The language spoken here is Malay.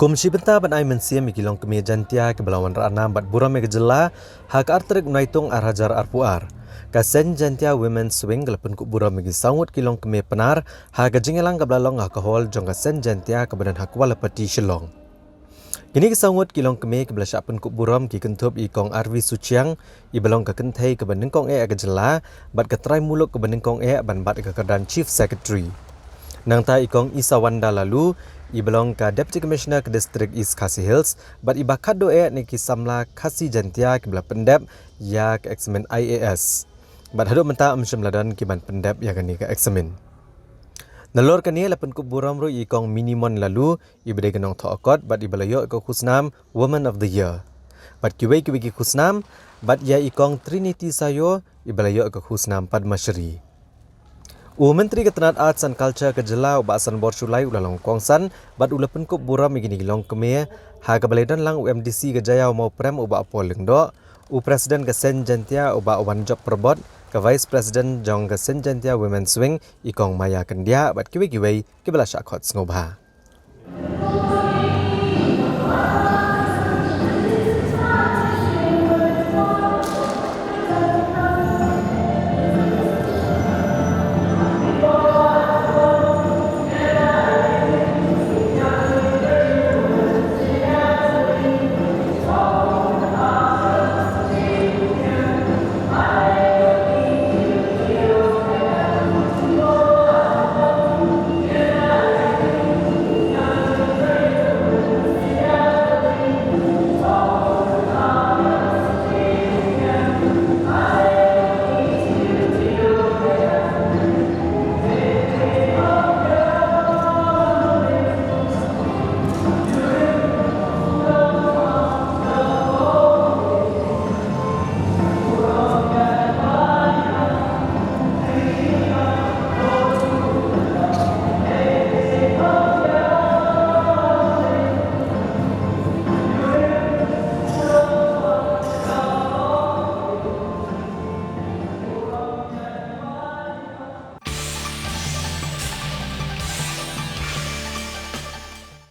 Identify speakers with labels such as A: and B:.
A: Komisi Benta ban ai mensia mikilong kemi jantia ke belawan rana bat buram ke jela hak artrik naitung arhajar arpuar. Kasen jantia women swing gelepun ku buram gi sangut kilong kemi penar ha gajingelang ke belalong alkohol jong kasen jantia ke badan hak wala peti shillong. Kini ke sangut kilong kemi ke belasyak pun ku buram ki kentup i kong Arvi Suciang i belong ke kentai ke bandeng kong ke jela bat ke try muluk ke bandeng kong ban bat ke kedan chief secretary. Nang ta ikong Isa Wanda lalu i belong ka Deputy Commissioner ke Distrik East Khasi Hills bat i bakat doe ni ki samla Khasi Jantia ke belah pendep ya ke eksamen IAS. Bat haduk menta meladan ki ban pendep ya kani ke eksamen. Nalor kani lapan ku buram ru ikong minimon lalu i bede genong thokot bat i belayo ke khusnam Woman of the Year. Bat kiwe ki khusnam bat ya ikong Trinity Sayo i belayo ke khusnam Padma Shri. Menteri Ketenat Arts and Culture ke Jela Ubasan Borsulai ulalong kongsan bat ulapen kup buram igini gilong keme ha kabaledan lang UMDC ke Jaya mau prem uba polling do Presiden ke Sen Jantia uba wan job perbot ke Vice President jong ke Sen Jantia Women Swing ikong Maya Kendia bat kiwe ke belasyak khot ngobha.